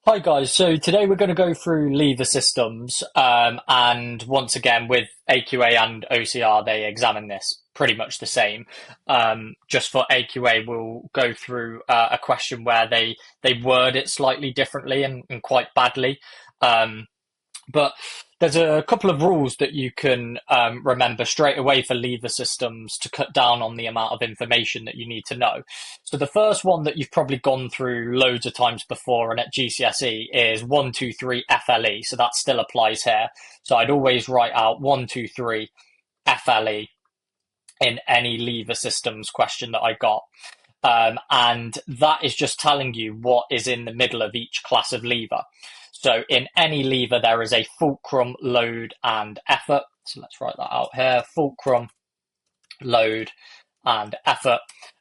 Hi guys, so today we're going to go through lever systems, and once again with AQA and OCR they examine this pretty much the same. Just for AQA we'll go through a question where they word it slightly differently and quite badly. Um, but there's a couple of rules that you can remember straight away for lever systems to cut down on the amount of information that you need to know. So the first one that you've probably gone through loads of times before and at GCSE is 123 FLE. So that still applies here. So I'd always write out 123 FLE in any lever systems question that I got. And that is just telling you what is in the middle of each class of lever. So in any lever, there is a fulcrum, load, and effort. So let's write that out here. Fulcrum, load, and effort.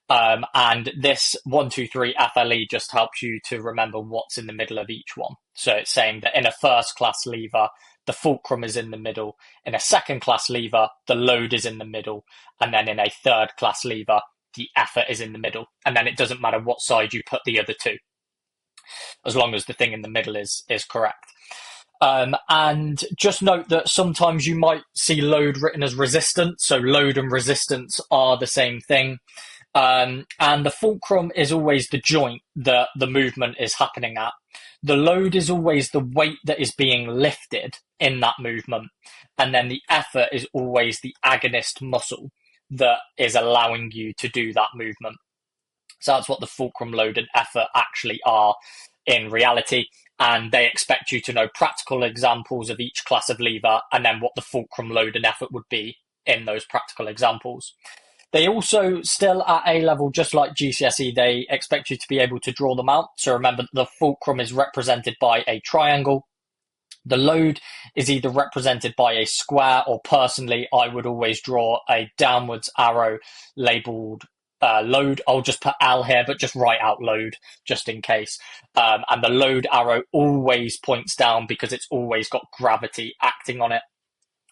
And this 123 FLE just helps you to remember what's in the middle of each one. So it's saying that in a first class lever, the fulcrum is in the middle. In a second class lever, the load is in the middle. And then in a third class lever, the effort is in the middle. And then it doesn't matter what side you put the other two, as long as the thing in the middle is correct. And just note that sometimes you might see load written as resistance. So load and resistance are the same thing. And the fulcrum is always the joint that the movement is happening at. The load is always the weight that is being lifted in that movement. And then the effort is always the agonist muscle that is allowing you to do that movement. So that's what the fulcrum, load, and effort actually are in reality. And they expect you to know practical examples of each class of lever and then what the fulcrum, load, and effort would be in those practical examples. They also still at A level, just like GCSE, they expect you to be able to draw them out. So remember the fulcrum is represented by a triangle. The load is either represented by a square, or personally, I would always draw a downwards arrow labeled load. I'll just put L here, but just write out load just in case. And the load arrow always points down because it's always got gravity acting on it.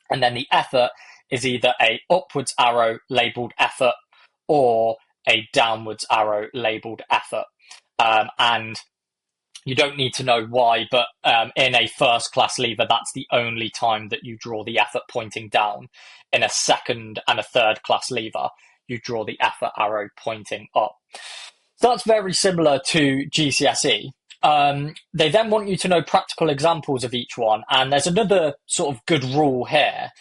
And then the effort is either a upwards arrow labeled effort or a downwards arrow labeled effort. And you don't need to know why, but in a first class lever, that's the only time that you draw the effort pointing down. In a second and a third class lever, you draw the effort arrow pointing up. So that's very similar to GCSE. They then want you to know practical examples of each one. And there's another sort of good rule here.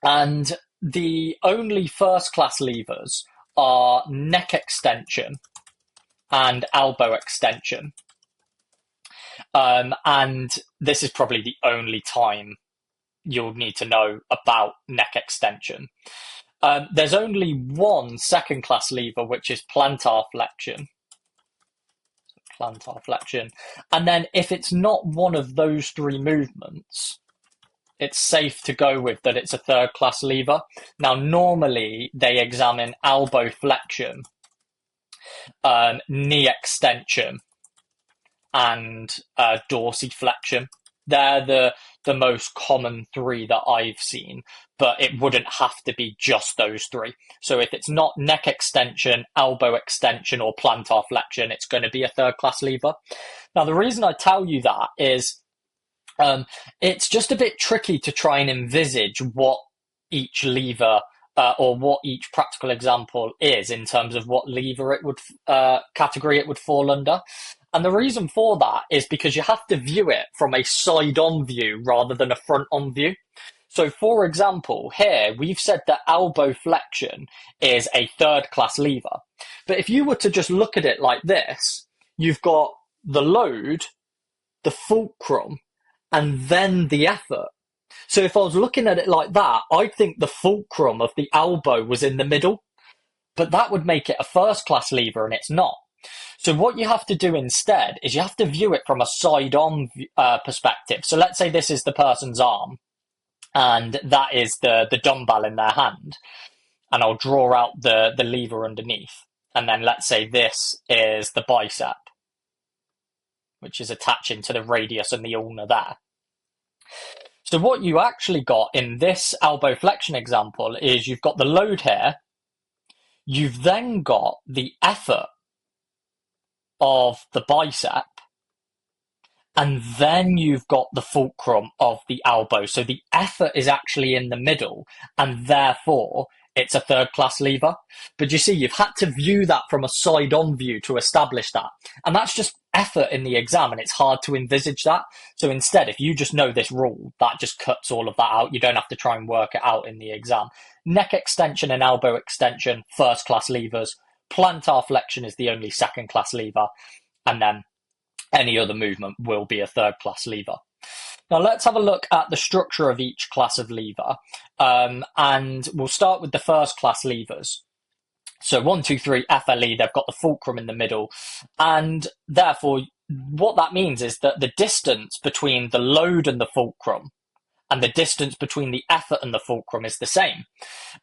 And the only first class levers are neck extension and elbow extension. And this is probably the only time you'll need to know about neck extension. There's only one second class lever, which is plantar flexion. Plantar flexion. And then if it's not one of those three movements, it's safe to go with that it's a third class lever. Now, normally they examine elbow flexion, knee extension, and dorsiflexion. They're the most common three that I've seen, but it wouldn't have to be just those three. So if it's not neck extension, elbow extension, or plantar flexion, it's going to be a third class lever. Now, the reason I tell you that is it's just a bit tricky to try and envisage what each lever or what each practical example is in terms of what lever it would category it would fall under. And the reason for that is because you have to view it from a side-on view rather than a front-on view. So, for example, here we've said that elbow flexion is a third-class lever. But if you were to just look at it like this, you've got the load, the fulcrum, and then the effort. So if I was looking at it like that, I'd think the fulcrum of the elbow was in the middle, but that would make it a first-class lever, and it's not. So what you have to do instead is you have to view it from a side-on perspective. So let's say this is the person's arm, and that is the dumbbell in their hand. And I'll draw out the lever underneath. And then let's say this is the bicep, which is attaching to the radius and the ulna there. So what you actually got in this elbow flexion example is you've got the load here. You've then got the effort of the bicep, and then you've got the fulcrum of the elbow. So the effort is actually in the middle, and therefore it's a third class lever. But you see, you've had to view that from a side on view to establish that. And that's just effort in the exam, and it's hard to envisage that. So instead, if you just know this rule, that just cuts all of that out. You don't have to try and work it out in the exam. Neck extension and elbow extension, first class levers. Plantar flexion is the only second class lever. And then any other movement will be a third class lever. Now let's have a look at the structure of each class of lever, and we'll start with the first class levers. So 1, 2, 3, FLE, they've got the fulcrum in the middle, and therefore what that means is that the distance between the load and the fulcrum and the distance between the effort and the fulcrum is the same.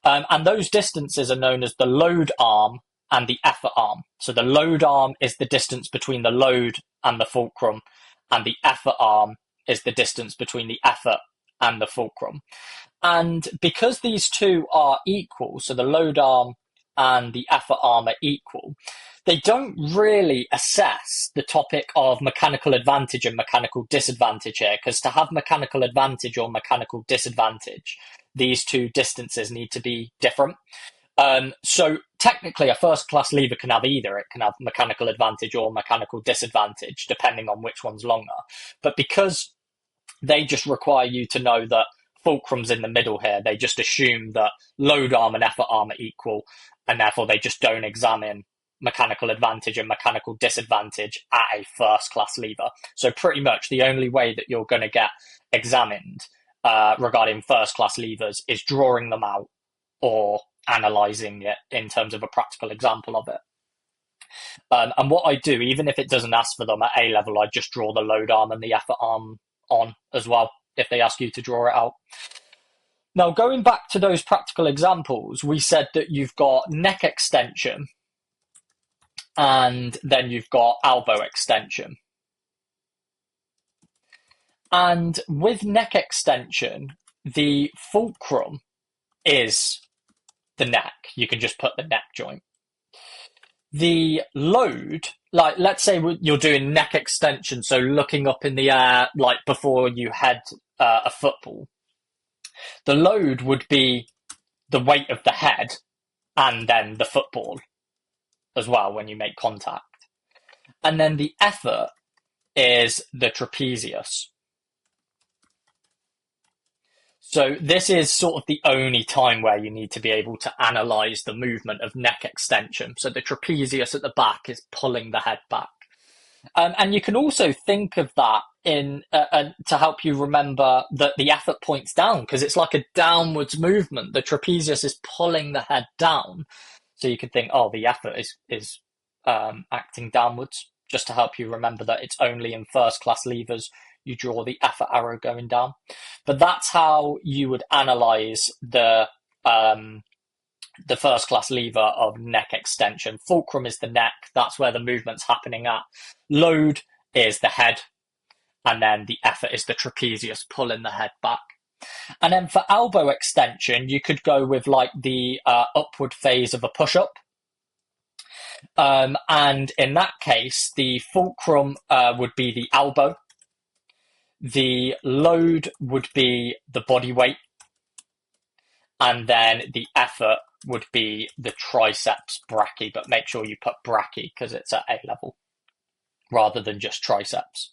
And those distances are known as the load arm and the effort arm. So the load arm is the distance between the load and the fulcrum, and the effort arm is the distance between the effort and the fulcrum. And because these two are equal, so the load arm and the effort arm are equal, they don't really assess the topic of mechanical advantage and mechanical disadvantage here, because to have mechanical advantage or mechanical disadvantage, these two distances need to be different. So technically a first class lever can have either. It can have mechanical advantage or mechanical disadvantage, depending on which one's longer. But because they just require you to know that fulcrum's in the middle here, they just assume that load arm and effort arm are equal, and therefore they just don't examine mechanical advantage and mechanical disadvantage at a first class lever. So pretty much the only way that you're going to get examined regarding first class levers is drawing them out or analysing it in terms of a practical example of it. And what I do, even if it doesn't ask for them at A level, I just draw the load arm and the effort arm on as well, if they ask you to draw it out. Now, going back to those practical examples, we said that you've got neck extension and then you've got elbow extension. And with neck extension, the fulcrum is the neck. You can just put the neck joint. The load, like let's say you're doing neck extension, so looking up in the air, like before you head a football, the load would be the weight of the head and then the football as well when you make contact. And then the effort is the trapezius. So this is sort of the only time where you need to be able to analyze the movement of neck extension. So the trapezius at the back is pulling the head back. And you can also think of that in to help you remember that the effort points down, because it's like a downwards movement. The trapezius is pulling the head down. So you could think, oh, the effort is acting downwards, just to help you remember that it's only in first class levers you draw the effort arrow going down. But that's how you would analyze the first class lever of neck extension. Fulcrum is the neck. That's where the movement's happening at. Load is the head. And then the effort is the trapezius pulling the head back. And then for elbow extension, you could go with like the upward phase of a push-up. And in that case, the fulcrum would be the elbow. The load would be the body weight, and then the effort would be the triceps brachii, but make sure you put brachii because it's at A level rather than just triceps.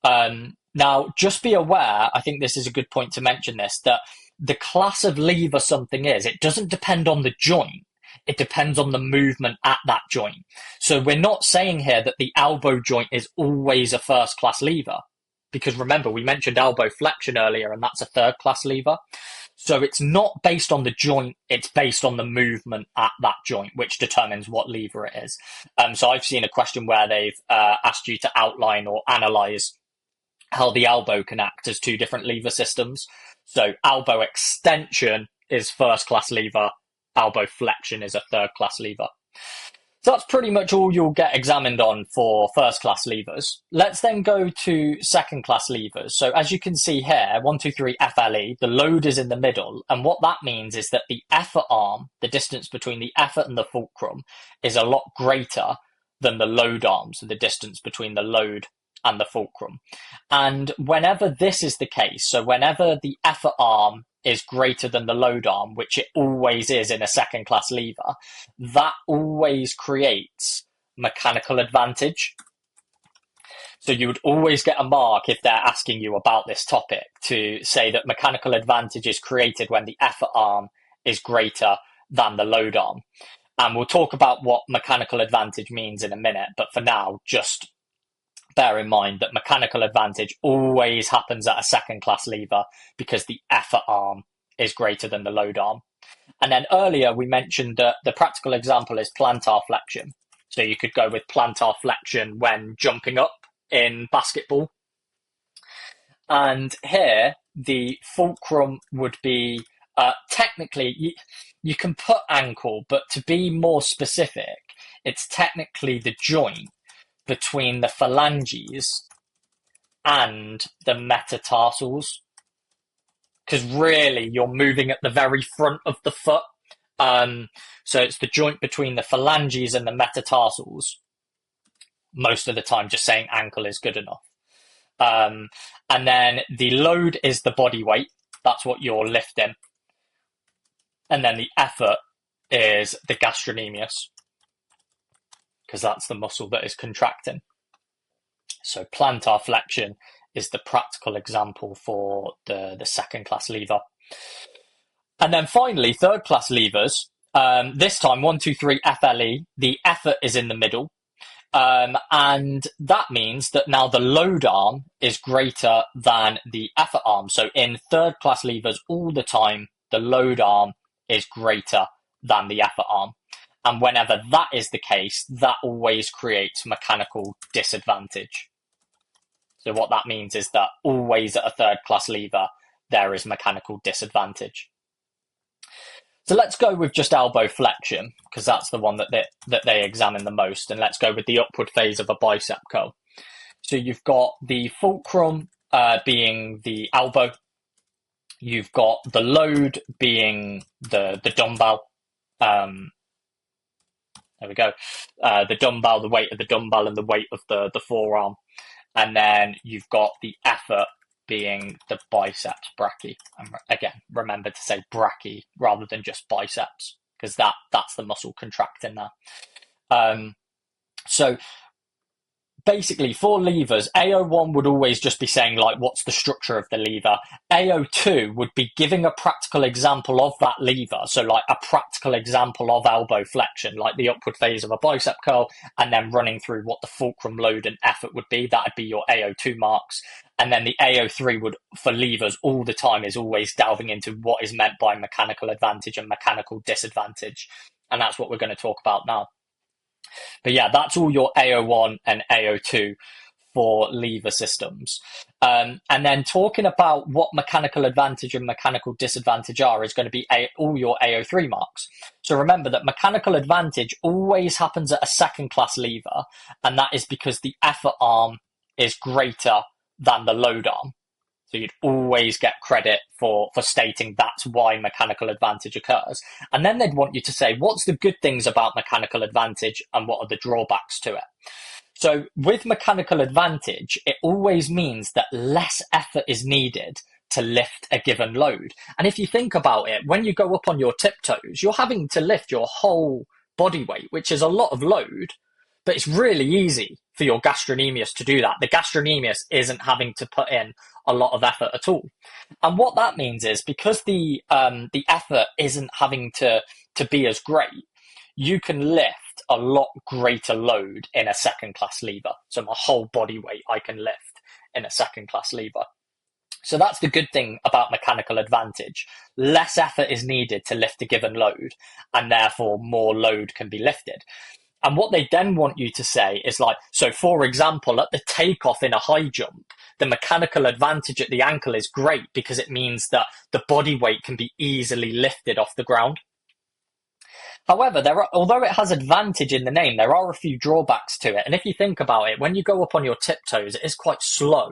Now, just be aware, I think this is a good point to mention this, that the class of lever something is, it doesn't depend on the joint, it depends on the movement at that joint. So we're not saying here that the elbow joint is always a first class lever. Because remember, we mentioned elbow flexion earlier, and that's a third class lever. So it's not based on the joint, it's based on the movement at that joint, which determines what lever it is. So I've seen a question where they've asked you to outline or analyze how the elbow can act as two different lever systems. So elbow extension is first class lever, elbow flexion is a third class lever. So that's pretty much all you'll get examined on for first class levers. Let's then go to second class levers. So as you can see here, 1, 2, 3, FLE, the load is in the middle. And what that means is that the effort arm, the distance between the effort and the fulcrum, is a lot greater than the load arm. So the distance between the load and the fulcrum. And whenever this is the case, so whenever the effort arm is greater than the load arm, which it always is in a second class lever, that always creates mechanical advantage. So you would always get a mark if they're asking you about this topic to say that mechanical advantage is created when the effort arm is greater than the load arm. And we'll talk about what mechanical advantage means in a minute, but for now, just bear in mind that mechanical advantage always happens at a second class lever because the effort arm is greater than the load arm. And then earlier we mentioned that the practical example is plantar flexion. So you could go with plantar flexion when jumping up in basketball. And here the fulcrum would be technically, you can put ankle, but to be more specific, it's technically the joint between the phalanges and the metatarsals, because really you're moving at the very front of the foot. So it's the joint between the phalanges and the metatarsals. Most of the time, just saying ankle is good enough. And then the load is the body weight. That's what you're lifting. And then the effort is the gastrocnemius, because that's the muscle that is contracting. So plantar flexion is the practical example for the second class lever. And then finally, third class levers, this time 1, 2, 3 FLE, the effort is in the middle. And that means that now the load arm is greater than the effort arm. So in third class levers, all the time, the load arm is greater than the effort arm. And whenever that is the case, that always creates mechanical disadvantage. So what that means is that always at a third class lever, there is mechanical disadvantage. So let's go with just elbow flexion, because that's the one that they examine the most. And let's go with the upward phase of a bicep curl. So you've got the fulcrum being the elbow. You've got the load being the dumbbell. There we go. The dumbbell, the weight of the dumbbell, and the weight of the forearm. And then you've got the effort being the biceps brachii. And again, remember to say brachii rather than just biceps, because that's the muscle contracting there. So basically for levers, AO1 would always just be saying, like, what's the structure of the lever? AO2 would be giving a practical example of that lever. So like a practical example of elbow flexion, like the upward phase of a bicep curl, and then running through what the fulcrum load and effort would be. That would be your AO2 marks. And then the AO3 would, for levers, all the time is always delving into what is meant by mechanical advantage and mechanical disadvantage. And that's what we're going to talk about now. But yeah, that's all your AO1 and AO2 for lever systems. And then talking about what mechanical advantage and mechanical disadvantage are is going to be all your AO3 marks. So remember that mechanical advantage always happens at a second class lever, and that is because the effort arm is greater than the load arm. So you'd always get credit for stating that's why mechanical advantage occurs. And then they'd want you to say, what's the good things about mechanical advantage and what are the drawbacks to it? So with mechanical advantage, it always means that less effort is needed to lift a given load. And if you think about it, when you go up on your tiptoes, you're having to lift your whole body weight, which is a lot of load, but it's really easy for your gastrocnemius to do that. The gastrocnemius isn't having to put in a lot of effort at all. And what that means is because the effort isn't having to be as great, you can lift a lot greater load in a second class lever. So my whole body weight I can lift in a second class lever. So that's the good thing about mechanical advantage. Less effort is needed to lift a given load, and therefore more load can be lifted. And what they then want you to say is like, so for example, at the takeoff in a high jump, the mechanical advantage at the ankle is great because it means that the body weight can be easily lifted off the ground. However, although it has advantage in the name, there are a few drawbacks to it. And if you think about it, when you go up on your tiptoes, it is quite slow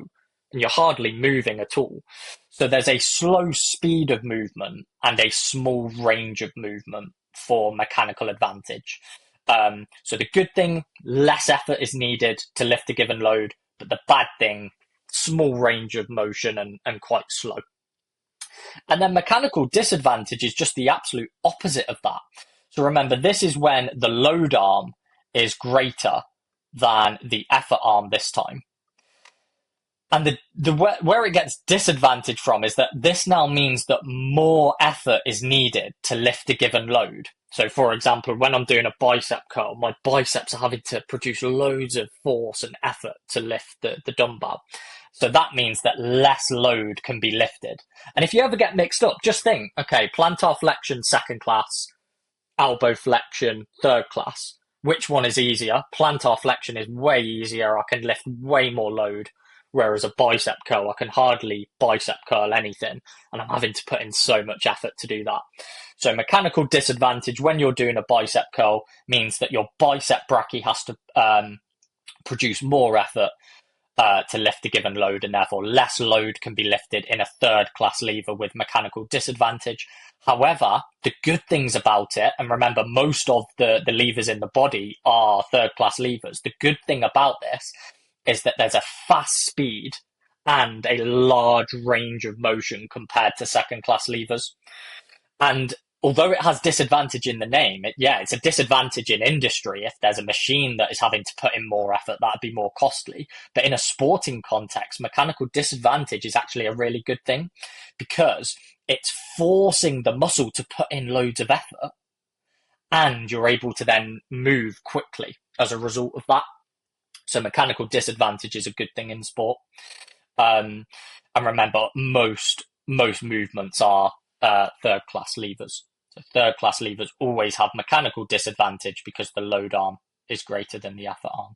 and you're hardly moving at all. So there's a slow speed of movement and a small range of movement for mechanical advantage. So the good thing, less effort is needed to lift a given load, But the bad thing, small range of motion and quite slow. And then mechanical disadvantage is just the absolute opposite of that. So remember, this is when the load arm is greater than the effort arm this time. And where it gets disadvantaged from is that this now means that more effort is needed to lift a given load. So for example, when I'm doing a bicep curl, my biceps are having to produce loads of force and effort to lift the dumbbell. So that means that less load can be lifted. And if you ever get mixed up, just think, okay, plantar flexion, second class, elbow flexion, third class. Which one is easier? Plantar flexion is way easier. I can lift way more load. Whereas a bicep curl, I can hardly bicep curl anything, and I'm having to put in so much effort to do that. So mechanical disadvantage when you're doing a bicep curl means that your bicep brachii has to produce more effort to lift a given load, and therefore less load can be lifted in a third class lever with mechanical disadvantage. However, the good things about it, and remember, most of the levers in the body are third class levers. The good thing about this is that there's a fast speed and a large range of motion compared to second class levers. And although it has disadvantage in the name, it's a disadvantage in industry. If there's a machine that is having to put in more effort, that'd be more costly. But in a sporting context, mechanical disadvantage is actually a really good thing because it's forcing the muscle to put in loads of effort, and you're able to then move quickly as a result of that. So mechanical disadvantage is a good thing in sport. And remember, most movements are third class levers. So third class levers always have mechanical disadvantage because the load arm is greater than the effort arm.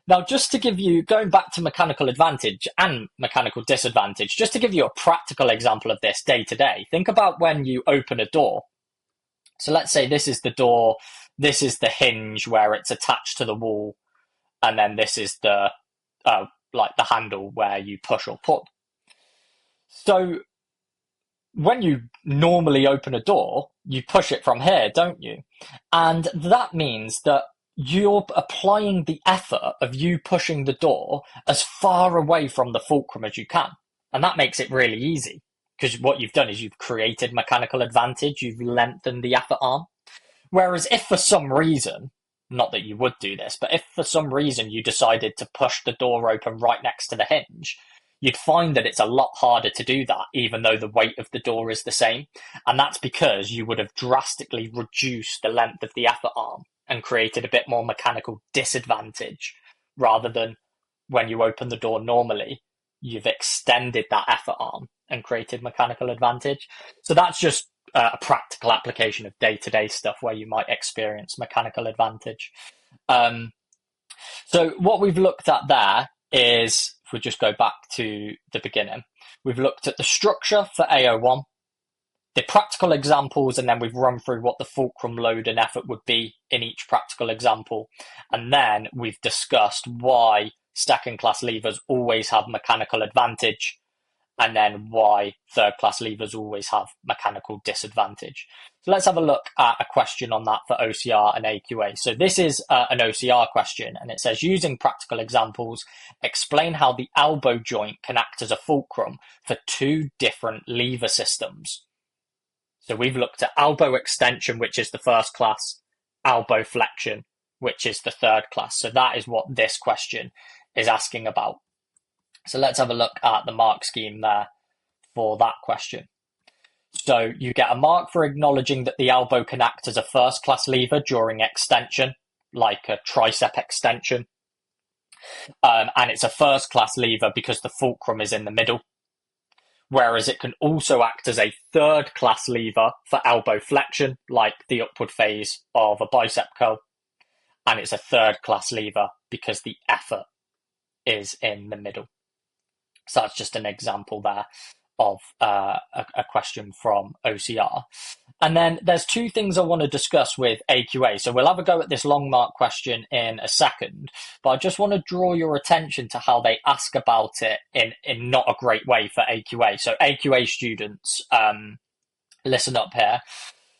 Now, just to give you, going back to mechanical advantage and mechanical disadvantage, just to give you a practical example of this day to day, think about when you open a door. So let's say this is the door, this is the hinge where it's attached to the wall, and then this is the handle where you push or pull. So when you normally open a door, you push it from here, don't you? And that means that you're applying the effort of you pushing the door as far away from the fulcrum as you can. And that makes it really easy because what you've done is you've created mechanical advantage, you've lengthened the effort arm. Whereas if for some reason, not that you would do this, but if for some reason you decided to push the door open right next to the hinge, you'd find that it's a lot harder to do that, even though the weight of the door is the same. And that's because you would have drastically reduced the length of the effort arm and created a bit more mechanical disadvantage, rather than when you open the door normally, you've extended that effort arm and created mechanical advantage. So that's just a practical application of day-to-day stuff where you might experience mechanical advantage. So what we've looked at there is, if we just go back to the beginning, we've looked at the structure for AO1, the practical examples, and then we've run through what the fulcrum load and effort would be in each practical example. And then we've discussed why second class levers always have mechanical advantage, and then why third class levers always have mechanical disadvantage. So let's have a look at a question on that for OCR and AQA. So this is an OCR question, and it says, using practical examples, explain how the elbow joint can act as a fulcrum for two different lever systems. So we've looked at elbow extension, which is the first class, elbow flexion, which is the third class. So that is what this question is asking about. So let's have a look at the mark scheme there for that question. So you get a mark for acknowledging that the elbow can act as a first class lever during extension, like a tricep extension. And it's a first class lever because the fulcrum is in the middle. Whereas it can also act as a third class lever for elbow flexion, like the upward phase of a bicep curl. And it's a third class lever because the effort is in the middle. So that's just an example there of a question from OCR. And then there's two things I want to discuss with AQA. So we'll have a go at this long mark question in a second, but I just want to draw your attention to how they ask about it in not a great way for AQA. So AQA students, listen up here.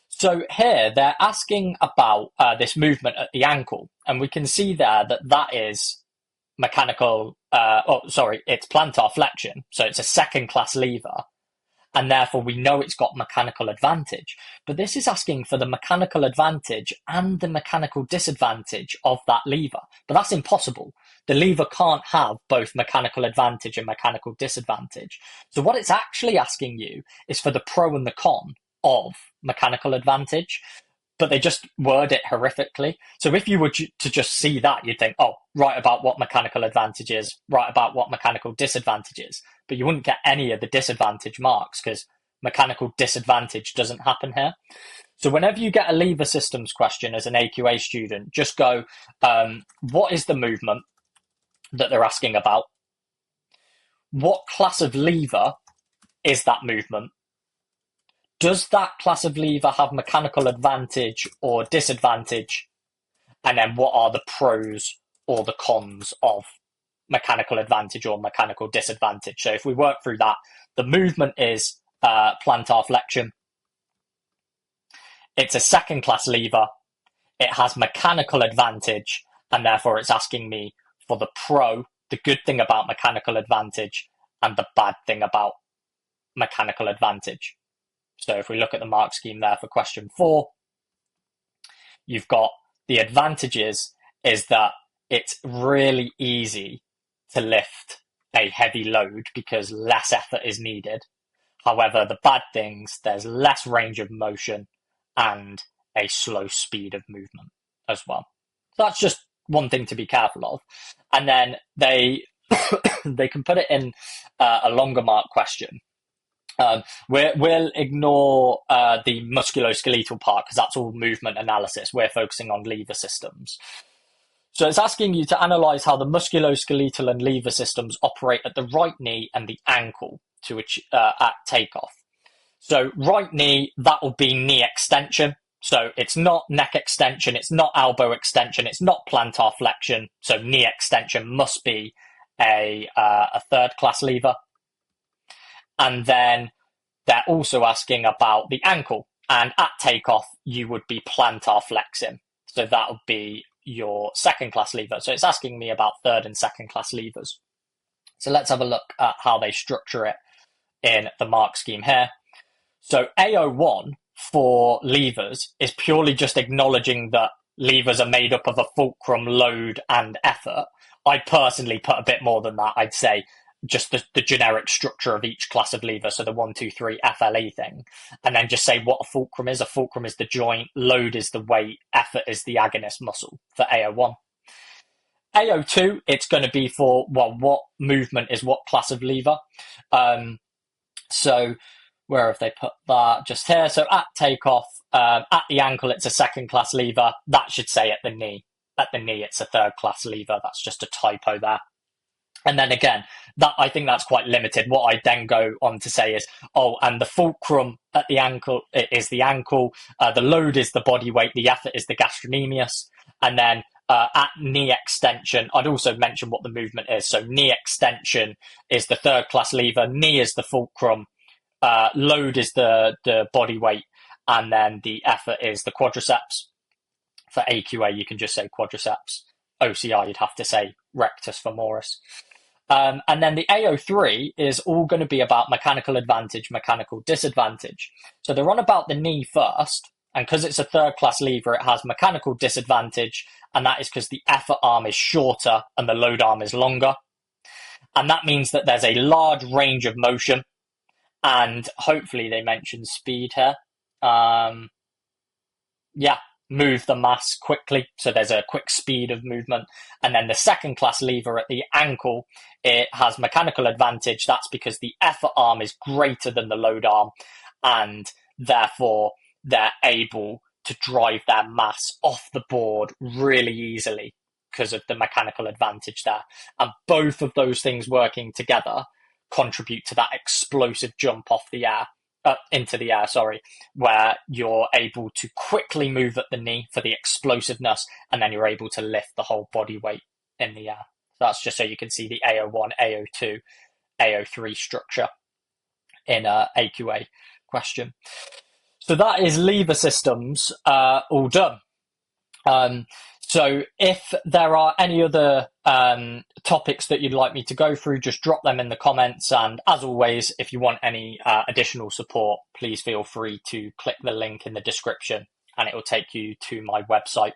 So here they're asking about this movement at the ankle, and we can see there that is it's plantar flexion, so it's a second class lever, and therefore we know it's got mechanical advantage. But this is asking for the mechanical advantage and the mechanical disadvantage of that lever. But that's impossible. The lever can't have both mechanical advantage and mechanical disadvantage. So what it's actually asking you is for the pro and the con of mechanical advantage, but they just word it horrifically. So if you were to just see that, you'd think, oh, write about what mechanical advantage is, write about what mechanical disadvantage is, but you wouldn't get any of the disadvantage marks because mechanical disadvantage doesn't happen here. So whenever you get a lever systems question as an AQA student, just go, what is the movement that they're asking about? What class of lever is that movement? Does that class of lever have mechanical advantage or disadvantage? And then what are the pros or the cons of mechanical advantage or mechanical disadvantage? So if we work through that, the movement is plantar flexion. It's a second class lever. It has mechanical advantage, and therefore it's asking me for the pro, the good thing about mechanical advantage, and the bad thing about mechanical advantage. So if we look at the mark scheme there for question 4, you've got the advantages is that it's really easy to lift a heavy load because less effort is needed. However, the bad things, there's less range of motion and a slow speed of movement as well. So that's just one thing to be careful of. And then they can put it in a longer mark question. We'll ignore the musculoskeletal part because that's all movement analysis. We're focusing on lever systems. So it's asking you to analyze how the musculoskeletal and lever systems operate at the right knee and the ankle at takeoff. So right knee, that will be knee extension. So it's not neck extension, it's not elbow extension, it's not plantar flexion. So knee extension must be a third class lever. And then they're also asking about the ankle. And at takeoff, you would be plantar flexing. So that would be your second class lever. So it's asking me about third and second class levers. So let's have a look at how they structure it in the mark scheme here. So AO1 for levers is purely just acknowledging that levers are made up of a fulcrum, load, and effort. I personally put a bit more than that. I'd say just the generic structure of each class of lever, so the 1, 2, 3 FLE thing, and then just say what a fulcrum is. A fulcrum is the joint, load is the weight, effort is the agonist muscle for AO1. AO2, it's going to be for, well, what movement is what class of lever. So where have they put that? Just here. So at takeoff, at the ankle, it's a second class lever. That should say at the knee. At the knee, it's a third class lever. That's just a typo there. And then again, that I think that's quite limited. What I then go on to say is, and the fulcrum at the ankle is the ankle, the load is the body weight, the effort is the gastrocnemius, and then at knee extension, I'd also mention what the movement is. So knee extension is the third class lever, knee is the fulcrum, load is the body weight, and then the effort is the quadriceps. For AQA, you can just say quadriceps. OCR, you'd have to say rectus femoris. And then the AO3 is all going to be about mechanical advantage, mechanical disadvantage. So they're on about the knee first, and because it's a third class lever, it has mechanical disadvantage, and that is because the effort arm is shorter and the load arm is longer. And that means that there's a large range of motion, and hopefully they mention speed here. Move the mass quickly, so there's a quick speed of movement. And then the second class lever at the ankle, it has mechanical advantage. That's because the effort arm is greater than the load arm, and therefore they're able to drive their mass off the board really easily because of the mechanical advantage there. And both of those things working together contribute to that explosive jump into the air, where you're able to quickly move at the knee for the explosiveness, and then you're able to lift the whole body weight in the air. So that's just so you can see the AO1, AO2, AO3 structure in a AQA question. So that is lever systems all done. So So if there are any other topics that you'd like me to go through, just drop them in the comments. And as always, if you want any additional support, please feel free to click the link in the description and it will take you to my website.